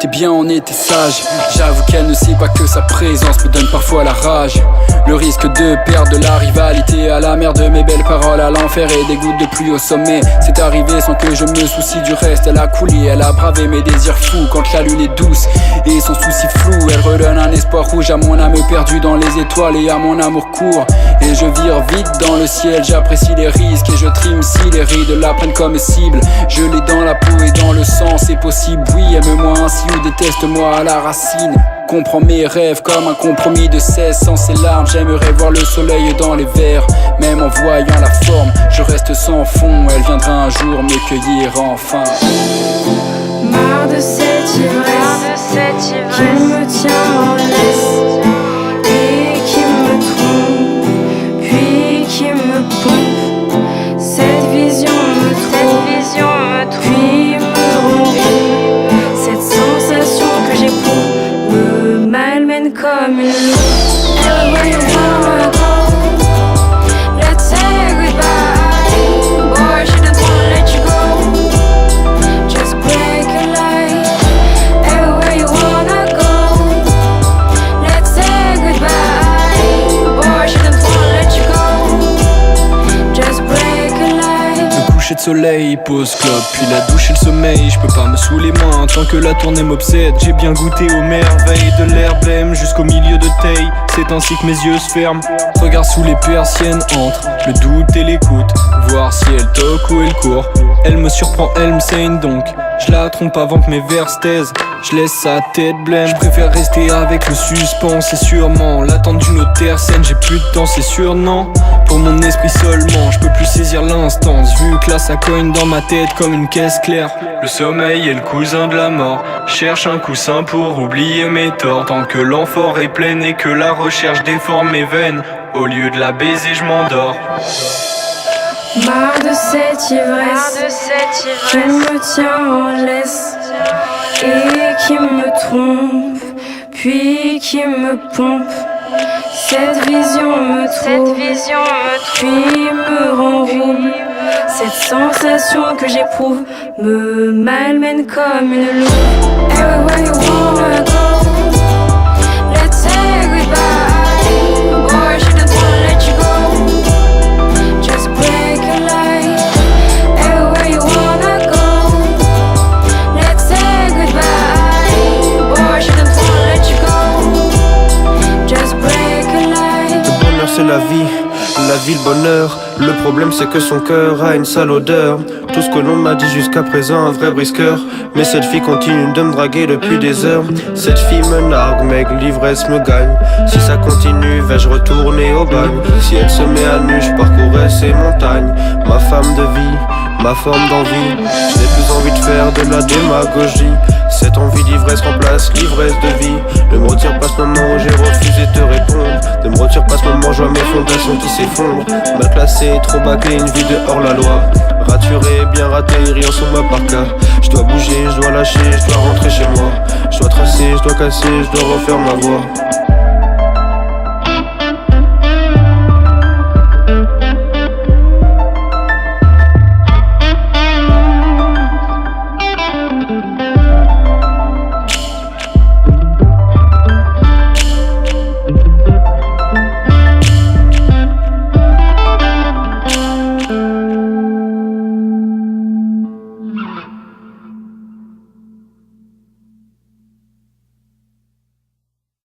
était bien, on était sage. J'avoue qu'elle ne sait pas que sa présence me donne parfois la rage. Le risque de perdre de la rivalité à la mer de mes belles paroles à l'enfer et des gouttes de pluie au sommet. C'est arrivé sans que je me soucie du reste. Elle a coulé, elle a bravé mes désirs fous quand la lune est douce et son souci flou. Elle redonne un espoir rouge à mon âme perdue dans les étoiles et à mon amour court. Et je vire vite dans le ciel, j'apprécie les risques et je trime si les rides la prennent comme cible. Je l'ai dans la peau et dans le sang, c'est possible. Oui, aime-moi ainsi ou déteste-moi à la racine. Comprends mes rêves comme un compromis de 16 sans ces larmes. J'aimerais voir le soleil dans les verres. Même en voyant la forme, je reste sans fond. Elle viendra un jour me cueillir enfin. Marre de cette ivresse qui me tient en laisse et qui me trompe, puis qui me pompe. Cette vision me trompe, puis me remplit. Cette sensation que j'éprouve me malmène comme une loupe. Everywhere you wanna go, let's say goodbye. Boy, she don't wanna let you go. Just break a lie. Everywhere you wanna go, let's say goodbye. Boy, she don't wanna let you go. Just break a lie. Le coucher de soleil, pause clope, puis la douche et le sommeil. Je peux pas me saouler moins tant que la tournée m'obsède. J'ai bien goûté aux merveilles de l'air blême jusqu'au milieu de taille. C'est ainsi que mes yeux se ferment. Regard sous les persiennes entre le doute et l'écoute. Voir si elle toque ou elle court. Elle me surprend, elle me saigne donc. Je la trompe avant que mes vers se taisent. Je laisse sa tête blême. Je préfère rester avec le suspens. C'est sûrement l'attente d'une autre terre saine. J'ai plus de temps, c'est sûr, non. Pour mon esprit seulement, je peux plus saisir l'instance. Vu que là ça cogne dans ma tête comme une caisse claire. Le sommeil est le cousin de la mort. Cherche un coussin pour oublier mes torts. Tant que l'amphore est pleine et que la recherche déforme mes veines, au lieu de la baiser je m'endors. Marre de cette ivresse qui me tient en laisse et qui me trompe, puis qui me pompe. Cette vision me trompe, puis me renvoie. Cette sensation que j'éprouve me malmène comme une loupe. Everywhere you wanna go, let's say goodbye. Boy, she don't wanna let you go. Just break a lie. Everywhere you wanna go, let's say goodbye. Boy, she don't wanna let you go. Just break a lie. Le bonheur c'est la vie le bonheur. Le problème c'est que son cœur a une sale odeur. Tout ce que l'on m'a dit jusqu'à présent, un vrai brisqueur. Mais cette fille continue de me draguer depuis des heures. Cette fille me nargue, mec, l'ivresse me gagne. Si ça continue, vais-je retourner au bagne? Si elle se met à nu, je parcourrai ces montagnes. Ma femme de vie, ma forme d'envie. Je n'ai plus envie de faire de la démagogie. Cette envie d'ivresse remplace l'ivresse de vie. Ne me retire pas ce moment où j'ai refusé de te répondre. Ne me retire pas ce moment, je vois mes fondations qui s'effondrent. Mal classé, trop bâclé, une vie de hors la loi. Raturé, bien raté, rien sur ma parka. Je dois bouger, je dois lâcher, je dois rentrer chez moi. Je dois tracer, je dois casser, je dois refaire ma voix.